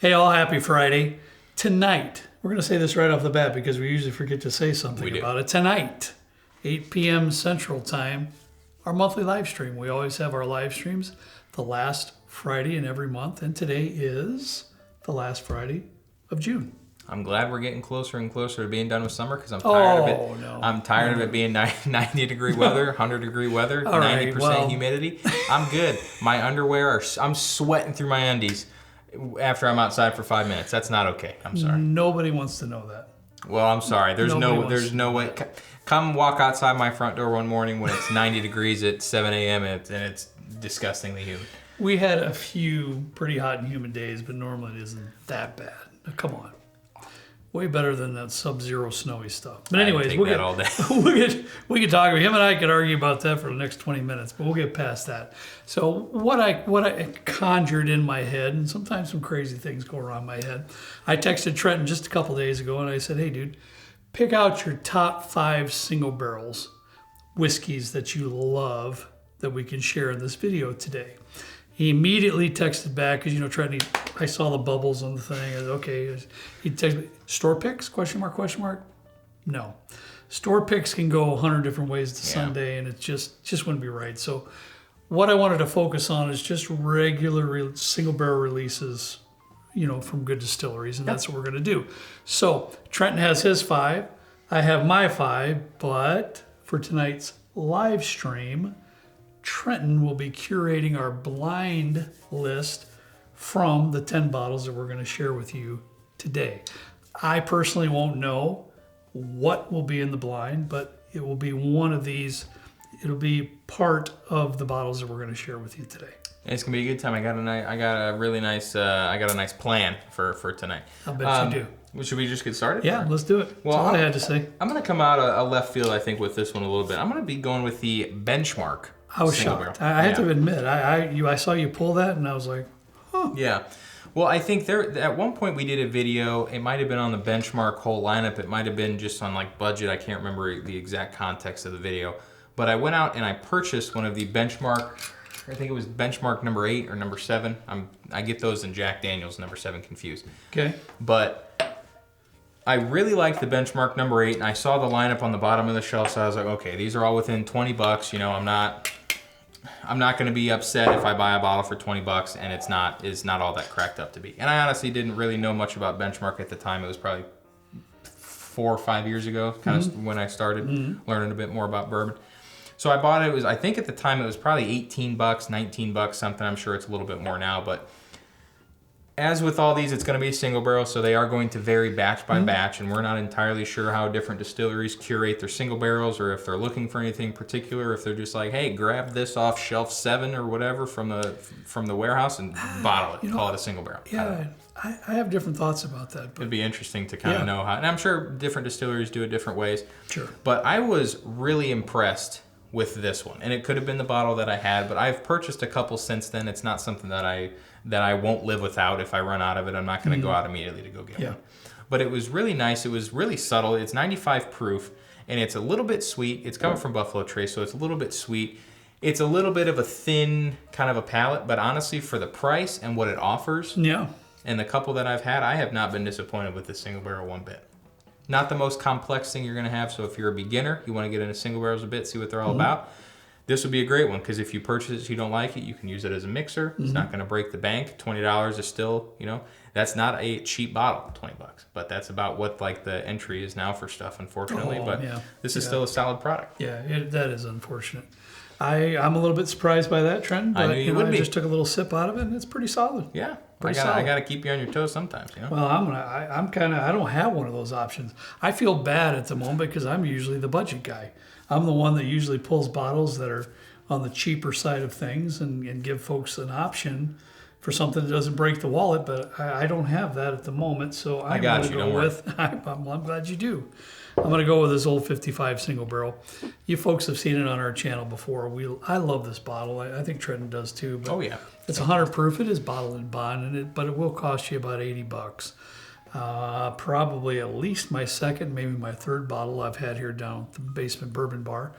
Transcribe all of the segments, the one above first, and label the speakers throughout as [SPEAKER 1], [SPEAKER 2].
[SPEAKER 1] Hey all, happy Friday. Tonight, we're going to say this right off the bat because we usually forget to say something about it. Tonight, 8 p.m. Central Time, our monthly live stream. We always have our live streams the last Friday in every month, and today is the last Friday of June.
[SPEAKER 2] I'm glad we're getting closer and closer to being done with summer because I'm tired of it.
[SPEAKER 1] No.
[SPEAKER 2] I'm tired of it being 90-degree weather, 100-degree weather, 90% humidity. I'm good. My underwear, I'm sweating through my undies after I'm outside for 5 minutes. That's not okay. I'm sorry.
[SPEAKER 1] Nobody wants to know that.
[SPEAKER 2] Well, I'm sorry. There's no way. Come walk outside my front door one morning when it's 90 degrees at 7 a.m. and it's disgustingly humid.
[SPEAKER 1] We had a few pretty hot and humid days, but normally it isn't that bad. Now, come on. Way better than that sub-zero snowy stuff. But anyways,
[SPEAKER 2] all day.
[SPEAKER 1] we could talk. Him and I could argue about that for the next 20 minutes, but we'll get past that. So what I conjured in my head, and sometimes some crazy things go around my head. I texted Trenton just a couple days ago, and I said, "Hey, dude, pick out your top 5 single barrels whiskeys that you love that we can share in this video today." He immediately texted back because, Trenton, I saw the bubbles on the thing. I said, okay. He texted me, store picks, question mark? No. Store picks can go 100 different ways to Sunday, and it just wouldn't be right. So what I wanted to focus on is just regular single barrel releases, from good distilleries, and that's what we're going to do. So Trenton has his 5. I have my 5, but for tonight's live stream, Trenton will be curating our blind list from the 10 bottles that we're going to share with you today. I personally won't know what will be in the blind, but it will be one of these. It'll be part of the bottles that we're going to share with you today.
[SPEAKER 2] It's gonna be a good time. I got a nice plan for tonight.
[SPEAKER 1] I bet you do.
[SPEAKER 2] Well, should we just get started?
[SPEAKER 1] Yeah, let's do it. Well, that's all I had to say.
[SPEAKER 2] I'm gonna come out a left field, I think, with this one a little bit. I'm gonna be going with the Benchmark.
[SPEAKER 1] I was shocked. I have to admit, I saw you pull that, and I was like, huh.
[SPEAKER 2] Yeah. Well, I think at one point we did a video. It might have been on the Benchmark whole lineup. It might have been just on budget. I can't remember the exact context of the video. But I went out and I purchased one of the Benchmark. I think it was Benchmark number 8 or number 7. I get those in Jack Daniel's number 7 confused. Okay. But I really liked the Benchmark number 8, and I saw the lineup on the bottom of the shelf, so I was like, okay, these are all within $20. I'm not going to be upset if I buy a bottle for $20 and it's not all that cracked up to be. And I honestly didn't really know much about Benchmark at the time. It was probably 4 or 5 years ago, kind of when I started learning a bit more about bourbon. So I bought it. I think at the time it was probably $18, $19, something. I'm sure it's a little bit more now, but as with all these, it's going to be a single barrel, so they are going to vary batch by batch, and we're not entirely sure how different distilleries curate their single barrels, or if they're looking for anything particular, if they're just like, hey, grab this off shelf 7 or whatever from the warehouse and bottle it, call it a single barrel.
[SPEAKER 1] Yeah, I have different thoughts about that. But
[SPEAKER 2] it'd be interesting to kind of know how, and I'm sure different distilleries do it different ways.
[SPEAKER 1] Sure.
[SPEAKER 2] But I was really impressed with this one, and it could have been the bottle that I had, but I've purchased a couple since then. It's not something that I won't live without. If I run out of it, I'm not going to go out immediately to go get one. But it was really nice. It was really subtle. It's 95 proof, and it's a little bit sweet. It's coming from Buffalo Trace, so it's a little bit sweet. It's a little bit of a thin kind of a palate, but honestly, for the price and what it offers, and the couple that I've had, I have not been disappointed with this single barrel one bit. Not the most complex thing you're going to have, so if you're a beginner, you want to get into single barrels a bit, see what they're all about, this would be a great one, because if you purchase it, you don't like it, you can use it as a mixer. It's not going to break the bank. $20 is still, that's not a cheap bottle, $20, but that's about what the entry is now for stuff, unfortunately. This is still a solid product.
[SPEAKER 1] Yeah, that is unfortunate. I'm a little bit surprised by that, Trent. But,
[SPEAKER 2] I knew you would be.
[SPEAKER 1] I just took a little sip out of it, and it's pretty solid.
[SPEAKER 2] Yeah. I got to keep you on your toes sometimes,
[SPEAKER 1] Well, I don't have one of those options. I feel bad at the moment because I'm usually the budget guy. I'm the one that usually pulls bottles that are on the cheaper side of things and give folks an option for something that doesn't break the wallet, but I don't have that at the moment, so I'm going to go with, I'm glad you do. I'm going to go with this old 55 single barrel. You folks have seen it on our channel before. I love this bottle. I think Trenton does too. But it's 100 proof. It is bottled in bond, but it will cost you about $80. Probably at least my second, maybe my third bottle I've had here down at the basement bourbon bar.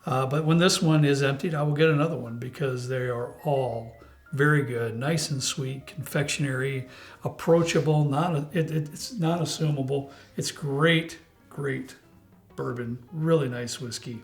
[SPEAKER 1] But when this one is emptied, I will get another one because they are all Very good, nice and sweet, confectionery, approachable. It's not assumable. It's great bourbon. Really nice whiskey.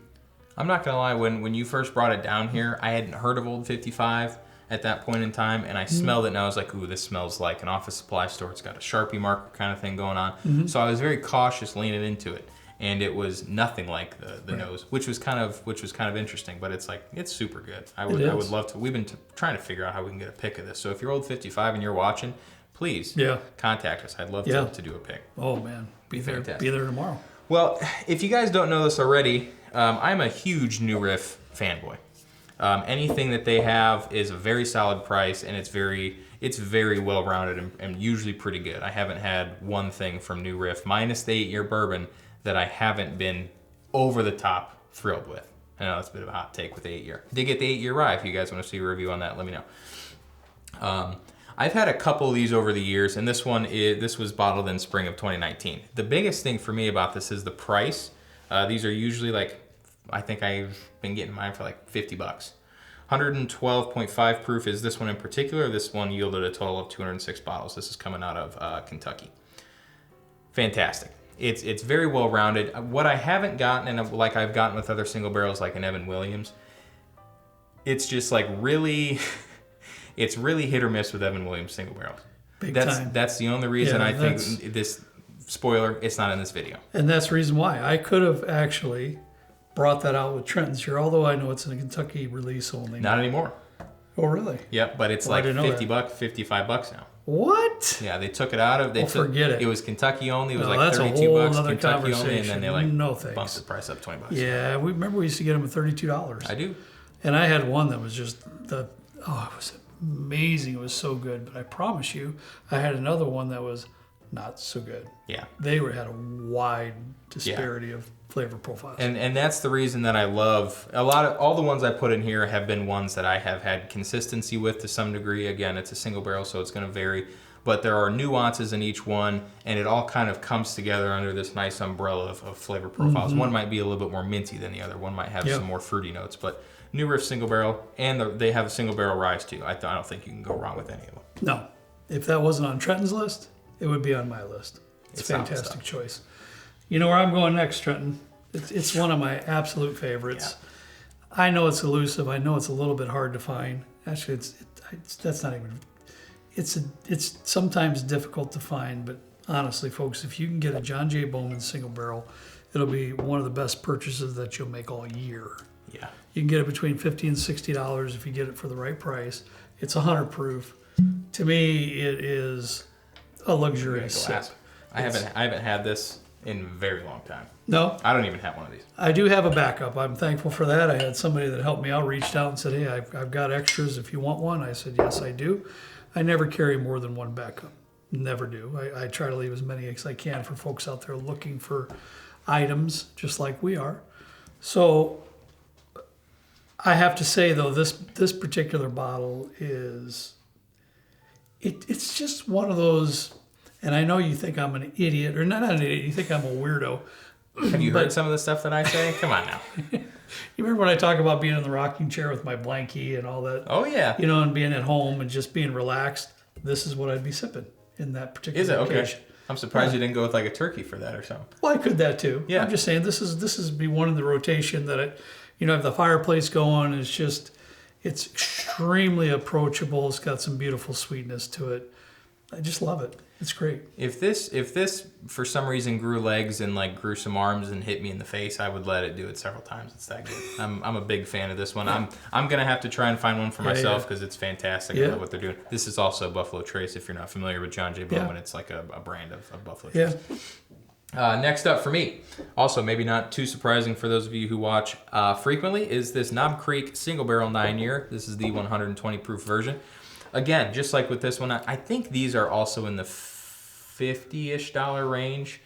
[SPEAKER 2] I'm not gonna lie. When you first brought it down here, I hadn't heard of Old 55 at that point in time, and I smelled it, and I was like, "Ooh, this smells like an office supply store. It's got a Sharpie marker kind of thing going on." So I was very cautious leaning into it, and it was nothing like the nose, which was kind of interesting. But it's super good. I would love to. We've been trying to figure out how we can get a pick of this. So if you're Old 55 and you're watching, please contact us. I'd love to do a pick.
[SPEAKER 1] Oh man, be there tomorrow.
[SPEAKER 2] Well, if you guys don't know this already, I'm a huge New Riff fanboy. Anything that they have is a very solid price, and it's very well rounded and usually pretty good. I haven't had one thing from New Riff, minus the 8-year bourbon, that I haven't been over the top thrilled with. I know that's a bit of a hot take with the 8-year. Did get the 8-year rye. If you guys want to see a review on that, let me know. I've had a couple of these over the years, and this was bottled in spring of 2019. The biggest thing for me about this is the price. These are usually I think I've been getting mine for like $50. 112.5 proof is this one in particular. This one yielded a total of 206 bottles. This is coming out of Kentucky. Fantastic. It's very well rounded. What I haven't gotten, and like I've gotten with other single barrels like an Evan Williams, it's just like really... It's really hit or miss with Evan Williams single barrels. That's the only reason I think this, spoiler, it's not in this video.
[SPEAKER 1] And that's the reason why. I could have actually brought that out with Trenton's here, although I know it's in a Kentucky release only.
[SPEAKER 2] Not anymore.
[SPEAKER 1] Oh, really?
[SPEAKER 2] Yep, but it's like $50, $55 now.
[SPEAKER 1] What?
[SPEAKER 2] Yeah, they took it out of.
[SPEAKER 1] Forget it.
[SPEAKER 2] It was Kentucky only. It was
[SPEAKER 1] that's
[SPEAKER 2] $32.
[SPEAKER 1] A whole other
[SPEAKER 2] Kentucky
[SPEAKER 1] conversation.
[SPEAKER 2] only, and then they
[SPEAKER 1] bumped
[SPEAKER 2] the price up $20.
[SPEAKER 1] Yeah, we used to get them at $32.
[SPEAKER 2] I do.
[SPEAKER 1] And I had one that was just it was amazing. It was so good. But I promise you, I had another one that was not so good.
[SPEAKER 2] Yeah.
[SPEAKER 1] They had a wide disparity of flavor profiles.
[SPEAKER 2] And that's the reason that I love all the ones I put in here have been ones that I have had consistency with to some degree. Again, it's a single barrel, so it's going to vary. But there are nuances in each one, and it all kind of comes together under this nice umbrella of flavor profiles. One might be a little bit more minty than the other. One might have some more fruity notes. But New Riff single barrel, and they have a single barrel rye too. I don't think you can go wrong with any of them.
[SPEAKER 1] No. If that wasn't on Trenton's list, it would be on my list. It's a fantastic choice. You know where I'm going next, Trenton? It's one of my absolute favorites. Yeah. I know it's elusive. I know it's a little bit hard to find. Actually, that's not even... It's sometimes difficult to find, but honestly, folks, if you can get a John J. Bowman single barrel, it'll be one of the best purchases that you'll make all year.
[SPEAKER 2] Yeah.
[SPEAKER 1] You can get it between $50 and $60 if you get it for the right price. It's 100 proof. To me, it is a luxurious sip.
[SPEAKER 2] I haven't had this in a very long time.
[SPEAKER 1] No?
[SPEAKER 2] I don't even have one of these.
[SPEAKER 1] I do have a backup. I'm thankful for that. I had somebody that helped me out, reached out and said, hey, I've got extras if you want one. I said, yes, I do. I never carry more than one backup. Never do. I try to leave as many as I can for folks out there looking for items, just like we are. So I have to say, though, this particular bottle is... It's just one of those... And I know you think I'm an idiot, or not an idiot, you think I'm a weirdo.
[SPEAKER 2] Have you heard some of the stuff that I say? Come on now.
[SPEAKER 1] You remember when I talk about being in the rocking chair with my blankie and all that?
[SPEAKER 2] Oh, yeah.
[SPEAKER 1] You know, and being at home and just being relaxed? This is what I'd be sipping in that particular occasion.
[SPEAKER 2] Is it? Okay. I'm surprised you didn't go with like a turkey for that or something.
[SPEAKER 1] Well, I could that too.
[SPEAKER 2] Yeah.
[SPEAKER 1] I'm just saying this is be one in the rotation that I have the fireplace going. It's extremely approachable. It's got some beautiful sweetness to it. I just love it. It's great.
[SPEAKER 2] If this for some reason grew legs and like grew some arms and hit me in the face, I would let it do it several times. It's that good. I'm a big fan of this one. I'm gonna have to try and find one for myself because it's fantastic. I love what they're doing. This is also Buffalo Trace. If you're not familiar with John J. Bowman, it's like a brand of Buffalo Trace. Yeah. Next up for me, also maybe not too surprising for those of you who watch frequently, is this Knob Creek Single Barrel 9-year. This is the 120 proof version. Again, just like with this one, I think these are also in the $50-ish range.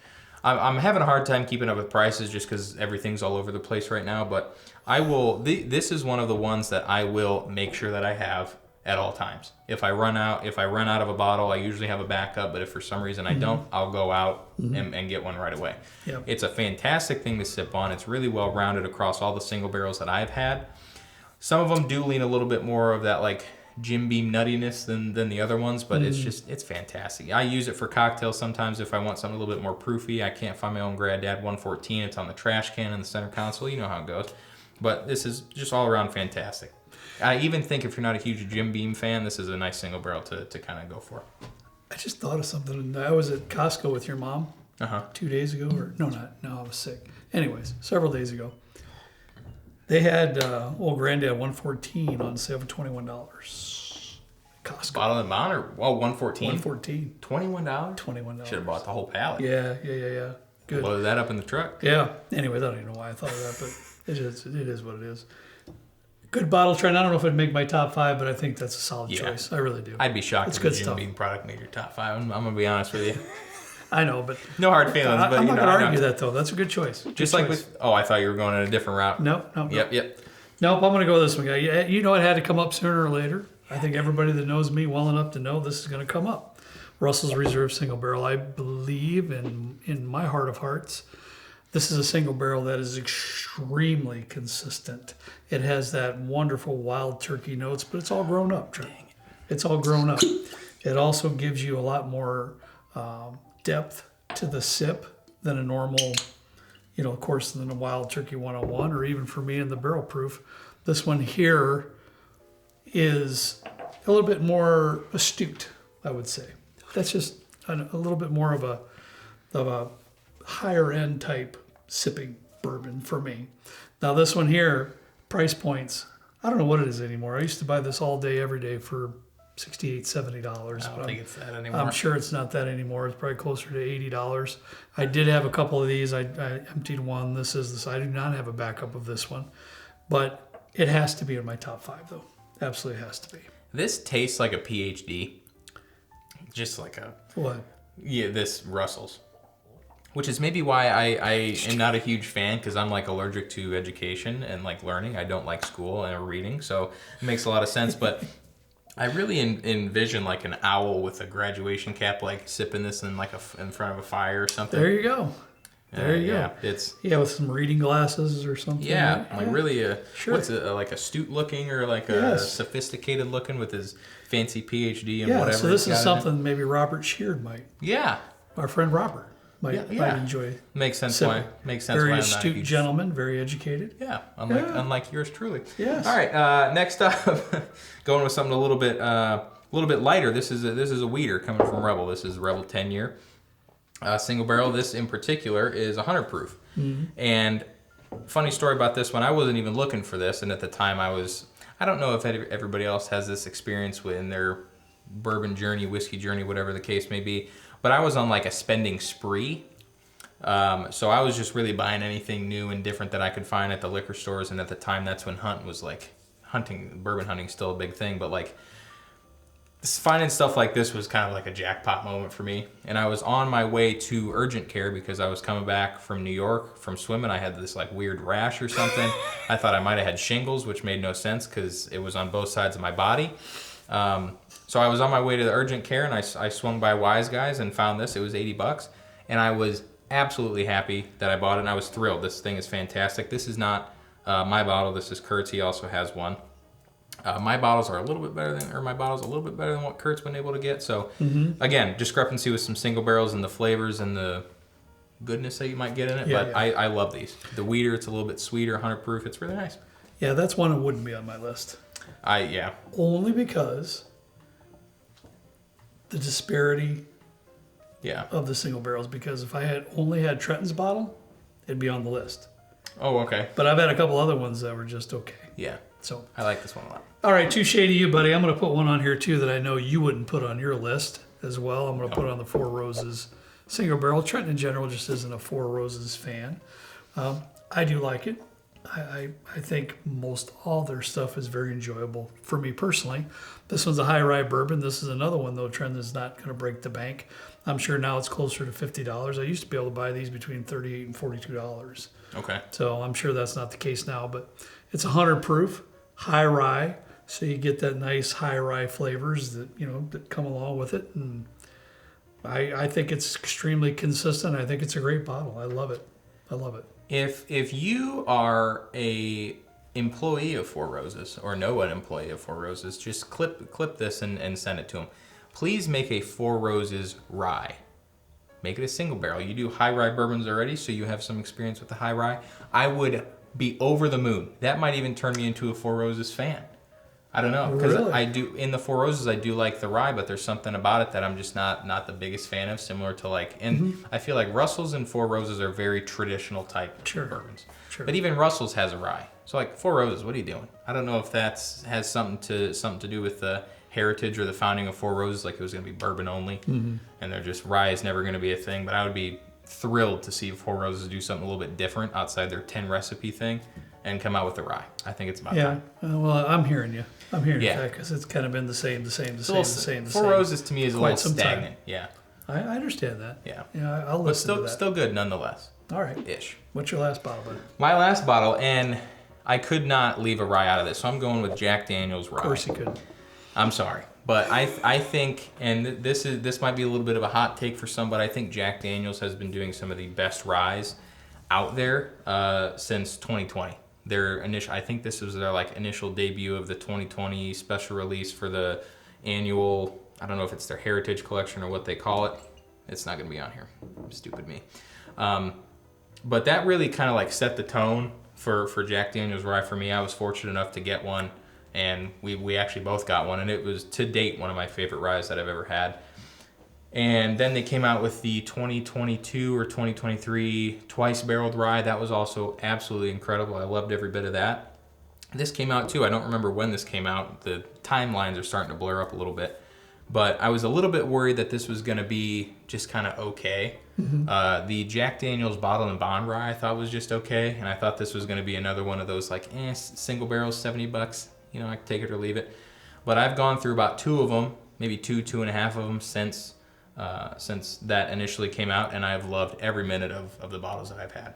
[SPEAKER 2] I'm having a hard time keeping up with prices just because everything's all over the place right now. But I will. This is one of the ones that I will make sure that I have at all times. If I run out of a bottle, I usually have a backup. But if for some reason I don't, I'll go out and get one right away. Yep. It's a fantastic thing to sip on. It's really well rounded across all the single barrels that I've had. Some of them do lean a little bit more of that like Jim Beam nuttiness than the other ones, but it's fantastic. I use it for cocktails sometimes if I want something a little bit more proofy. I can't find my own Granddad 114. It's on the trash can in the center console. You know how it goes. But this is just all around fantastic. I even think if you're not a huge Jim Beam fan, this is a nice single barrel to kind of go for.
[SPEAKER 1] I just thought of something. I was at Costco with your mom 2 days ago, or no, I was sick. Anyways, several days ago. They had old Granddad 114 on sale for $21. Costco.
[SPEAKER 2] Bottle of Bond or 114?
[SPEAKER 1] 114.
[SPEAKER 2] $21?
[SPEAKER 1] $21.
[SPEAKER 2] Should have bought the whole pallet.
[SPEAKER 1] Yeah. Good.
[SPEAKER 2] Loaded that up in the truck.
[SPEAKER 1] Yeah. Anyways, I don't even know why I thought of that, but it is what it is. Good bottle trend. I don't know if it'd make my top 5, but I think that's a solid choice. I really do.
[SPEAKER 2] I'd be shocked
[SPEAKER 1] it's
[SPEAKER 2] if
[SPEAKER 1] good
[SPEAKER 2] a Jim
[SPEAKER 1] stuff.
[SPEAKER 2] Beam product made your top 5. I'm going to be honest with you.
[SPEAKER 1] I know, but
[SPEAKER 2] no hard feelings. But
[SPEAKER 1] I'm not going to argue that, though. That's a good choice.
[SPEAKER 2] Just like with... Oh, I thought you were going in a different route.
[SPEAKER 1] No.
[SPEAKER 2] Yep.
[SPEAKER 1] Nope, I'm going to go this one, guy. You know it had to come up sooner or later. I think everybody that knows me well enough to know this is going to come up. Russell's Reserve Single Barrel. I believe in my heart of hearts, this is a single barrel that is extremely consistent. It has that wonderful wild turkey notes, but it's all grown up. Dang it. It's all grown up. It also gives you a lot more depth to the sip than a normal, of course, than a Wild Turkey 101, or even for me in the barrel proof. This one here is a little bit more astute, I would say. That's just a little bit more of a higher end type sipping bourbon for me. Now this one here, price points, I don't know what it is anymore. I used to buy this all day, every day for $68, $70.
[SPEAKER 2] I don't think it's that anymore.
[SPEAKER 1] I'm sure it's not that anymore. It's probably closer to $80. I did have a couple of these. I emptied one. This is this. I do not have a backup of this one, but it has to be in my top 5 though. Absolutely has to be.
[SPEAKER 2] This tastes like a PhD. Just like a...
[SPEAKER 1] What?
[SPEAKER 2] Yeah, this Russell's. Which is maybe why I am not a huge fan, because I'm like allergic to education and like learning. I don't like school and reading, so it makes a lot of sense. But I really envision like an owl with a graduation cap, like sipping this in like in front of a fire or something.
[SPEAKER 1] There you go. There you go.
[SPEAKER 2] It's
[SPEAKER 1] with some reading glasses or something.
[SPEAKER 2] Yeah, like really
[SPEAKER 1] sure.
[SPEAKER 2] What's it, like astute looking or like a sophisticated looking with his fancy PhD and whatever.
[SPEAKER 1] So this is something maybe Robert Sheard might.
[SPEAKER 2] Yeah.
[SPEAKER 1] Our friend Robert might enjoy.
[SPEAKER 2] Makes sense.
[SPEAKER 1] Sipping.
[SPEAKER 2] Makes sense.
[SPEAKER 1] Very
[SPEAKER 2] why
[SPEAKER 1] astute gentleman, very educated.
[SPEAKER 2] Yeah, unlike yours truly.
[SPEAKER 1] Yes.
[SPEAKER 2] All right. Next up, going with something a little bit lighter. This is a weeder coming from Rebel. This is Rebel 10-year single barrel. This in particular is 100 proof. Mm-hmm. And funny story about this one. I wasn't even looking for this, and at the time I don't know if everybody else has this experience in their bourbon journey, whiskey journey, whatever the case may be. But I was on like a spending spree. So I was just really buying anything new and different that I could find at the liquor stores. And at the time, that's when bourbon hunting still a big thing. But like finding stuff like this was kind of like a jackpot moment for me. And I was on my way to urgent care because I was coming back from New York from swimming. I had this like weird rash or something. I thought I might have had shingles, which made no sense because it was on both sides of my body. So I was on my way to the urgent care, and I swung by Wise Guys and found this. It was $80, and I was absolutely happy that I bought it, and I was thrilled. This thing is fantastic. This is not my bottle. This is Kurt's. He also has one. My bottles are a little bit better than what Kurt's been able to get. So again, discrepancy with some single barrels and the flavors and the goodness that you might get in it. I love these. The weeder, it's a little bit sweeter, 100 proof. It's really nice.
[SPEAKER 1] Yeah, that's one that wouldn't be on my list.
[SPEAKER 2] Only
[SPEAKER 1] because the disparity
[SPEAKER 2] of
[SPEAKER 1] the single barrels, because if I had only had Trenton's bottle, it'd be on the list.
[SPEAKER 2] Oh, okay.
[SPEAKER 1] But I've had a couple other ones that were just okay.
[SPEAKER 2] Yeah.
[SPEAKER 1] So
[SPEAKER 2] I like this one a lot.
[SPEAKER 1] All right, touche to you, buddy. I'm going to put one on here too that I know you wouldn't put on your list as well. I'm going to put on the Four Roses single barrel. Trenton in general just isn't a Four Roses fan. I do like it. I think most all their stuff is very enjoyable for me personally. This one's a high rye bourbon. This is another one though. Trend is not going to break the bank. I'm sure now it's closer to $50. I used to be able to buy these between $38 and $42.
[SPEAKER 2] Okay.
[SPEAKER 1] So I'm sure that's not the case now, but it's 100 proof, high rye, so you get that nice high rye flavors that that come along with it. And I think it's extremely consistent. I think it's a great bottle. I love it.
[SPEAKER 2] If you are an employee of Four Roses or know an employee of Four Roses, just clip this and send it to them. Please make a Four Roses rye. Make it a single barrel. You do high rye bourbons already, so you have some experience with the high rye. I would be over the moon. That might even turn me into a Four Roses fan. I don't know, because
[SPEAKER 1] Really?
[SPEAKER 2] I do in the Four Roses I do like the rye, but there's something about it that I'm just not the biggest fan of. Similar to I feel like Russell's and Four Roses are very traditional type bourbons.
[SPEAKER 1] Sure.
[SPEAKER 2] But even Russell's has a rye. So like Four Roses, what are you doing? I don't know if has something to do with the heritage or the founding of Four Roses, like it was going to be bourbon only, and they're just rye is never going to be a thing. But I would be thrilled to see Four Roses do something a little bit different outside their 10 recipe thing and come out with the rye. I think it's about time.
[SPEAKER 1] Well, I'm hearing you. I'm hearing you,
[SPEAKER 2] Yeah.
[SPEAKER 1] because it's kind of been the same.
[SPEAKER 2] Four Roses to me is a little stagnant. Yeah.
[SPEAKER 1] I understand that.
[SPEAKER 2] Yeah.
[SPEAKER 1] Yeah, I'll
[SPEAKER 2] But
[SPEAKER 1] listen to that.
[SPEAKER 2] still good nonetheless.
[SPEAKER 1] All right.
[SPEAKER 2] Ish.
[SPEAKER 1] What's your last bottle, buddy?
[SPEAKER 2] My last bottle, and I could not leave a rye out of this, so I'm going with Jack Daniel's rye.
[SPEAKER 1] Of course you could.
[SPEAKER 2] I'm sorry, but I think, and this might be a little bit of a hot take for some, but I think Jack Daniel's has been doing some of the best ryes out there since 2020. I think this was their initial debut of the 2020 special release for the annual. I don't know if it's their Heritage Collection or what they call it. It's not going to be on here. Stupid me. But that really kind of set the tone for Jack Daniel's rye for me. I was fortunate enough to get one, and we actually both got one, and it was to date one of my favorite ryes that I've ever had. And then they came out with the 2022 or 2023 twice barreled rye. That was also absolutely incredible. I loved every bit of that. This came out too. I don't remember when this came out. The timelines are starting to blur up a little bit. But I was a little bit worried that this was going to be just kind of okay. The Jack Daniel's Bottle and Bond rye I thought was just okay. And I thought this was going to be another one of those single barrels, $70. I can take it or leave it. But I've gone through about two of them, maybe two and a half of them since that initially came out, and I've loved every minute of the bottles that I've had.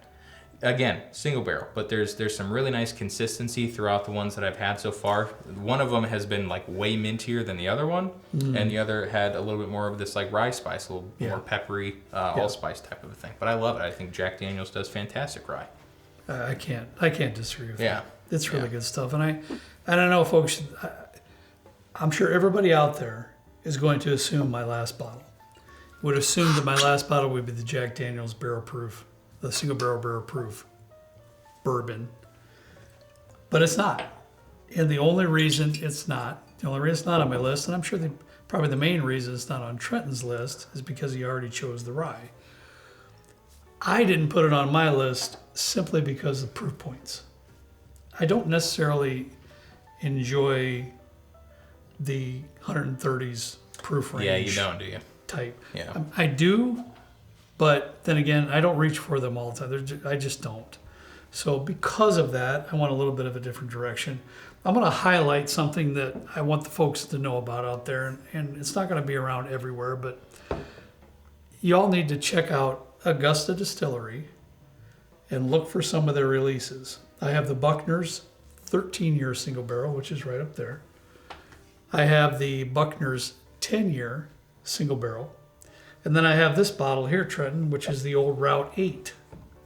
[SPEAKER 2] Again, single barrel, but there's some really nice consistency throughout the ones that I've had so far. One of them has been way mintier than the other one, and the other had a little bit more of this rye spice, a little more peppery, allspice type of a thing. But I love it. I think Jack Daniel's does fantastic rye.
[SPEAKER 1] I can't disagree with
[SPEAKER 2] Yeah.
[SPEAKER 1] that. It's really good stuff, and I don't know, folks. I'm sure everybody out there is going to assume my last bottle would assume that my last bottle would be the Jack Daniel's barrel proof, the single barrel proof bourbon. But it's not. And the only reason it's not on my list, and I'm sure probably the main reason it's not on Trenton's list, is because he already chose the rye. I didn't put it on my list simply because of proof points. I don't necessarily enjoy the 130s proof range.
[SPEAKER 2] Yeah, you don't, do you?
[SPEAKER 1] Type.
[SPEAKER 2] Yeah.
[SPEAKER 1] I do, but then again, I don't reach for them all the time. I just don't. So because of that, I want a little bit of a different direction. I'm going to highlight something that I want the folks to know about out there, and it's not going to be around everywhere, but y'all need to check out Augusta Distillery and look for some of their releases. I have the Buckner's 13-year single barrel, which is right up there. I have the Buckner's 10-year single barrel. And then I have this bottle here, Trenton, which is the old Route 8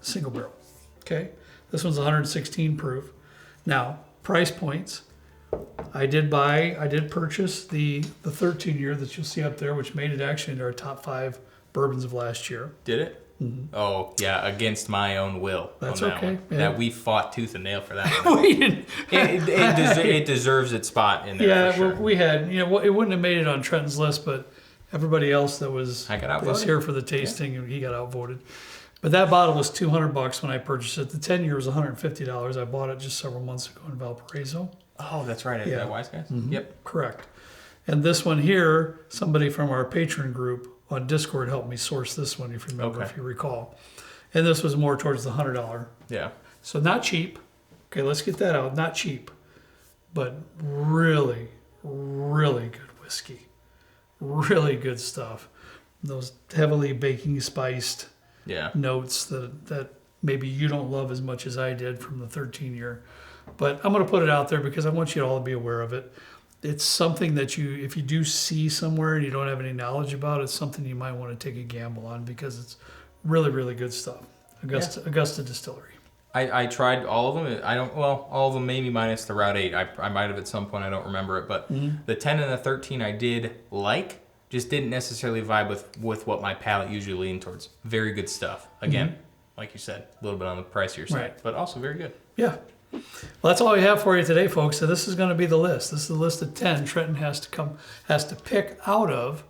[SPEAKER 1] single barrel. Okay? This one's 116 proof. Now, price points. I did purchase the 13-year that you'll see up there, which made it actually into our top 5 bourbons of last year.
[SPEAKER 2] Did it? Mm-hmm. Oh, yeah, against my own will.
[SPEAKER 1] That's
[SPEAKER 2] on that
[SPEAKER 1] okay.
[SPEAKER 2] One.
[SPEAKER 1] Yeah.
[SPEAKER 2] That we fought tooth and nail for that one. It deserves its spot in there.
[SPEAKER 1] Yeah,
[SPEAKER 2] for sure.
[SPEAKER 1] well, we had, it wouldn't have made it on Trenton's list, but everybody else that was here for the tasting, and he got outvoted. But that bottle was $200 when I purchased it. The 10-year was $150. I bought it just several months ago in Valparaiso.
[SPEAKER 2] Oh, that's right. At that Wise Guys?
[SPEAKER 1] Mm-hmm.
[SPEAKER 2] Yep.
[SPEAKER 1] Correct. And this one here, somebody from our patron group on Discord helped me source this one, if you remember, if you recall. And this was more towards the $100.
[SPEAKER 2] Yeah.
[SPEAKER 1] So not cheap. Okay, let's get that out. Not cheap, but really, really good whiskey. Really good stuff. Those heavily baking spiced notes that maybe you don't love as much as I did from the 13-year. But I'm going to put it out there because I want you all to be aware of it. It's something that if you do see somewhere and you don't have any knowledge about, it's something you might want to take a gamble on because it's really, really good stuff. Augusta Distillery.
[SPEAKER 2] I tried all of them. All of them maybe minus the Route 8. I might have at some point, I don't remember it. But the 10 and the 13 I did like, just didn't necessarily vibe with what my palate usually leaned towards. Very good stuff. Again, like you said, a little bit on the pricier side, but also very good.
[SPEAKER 1] Yeah. Well, that's all we have for you today, folks. So this is going to be the list. This is the list of 10 Trenton has to pick out of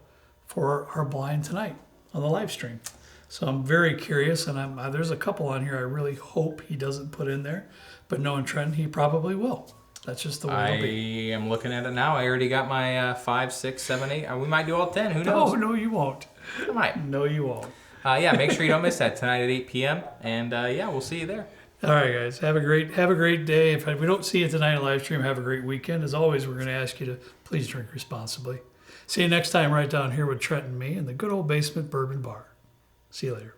[SPEAKER 1] for our blind tonight on the live stream. So I'm very curious, and there's a couple on here I really hope he doesn't put in there, but knowing Trenton, he probably will. That's just the way it'll be.
[SPEAKER 2] I am looking at it now. I already got my 5, 6, 7, 8. We might do all 10. Who knows?
[SPEAKER 1] No, you won't.
[SPEAKER 2] I might.
[SPEAKER 1] No, you won't.
[SPEAKER 2] Yeah, make sure you don't miss that tonight at 8 p.m. And yeah, we'll see you there.
[SPEAKER 1] All right, guys. Have a great day. If we don't see you tonight on live stream, have a great weekend. As always, we're going to ask you to please drink responsibly. See you next time right down here with Trent and me in the good old basement bourbon bar. See you later.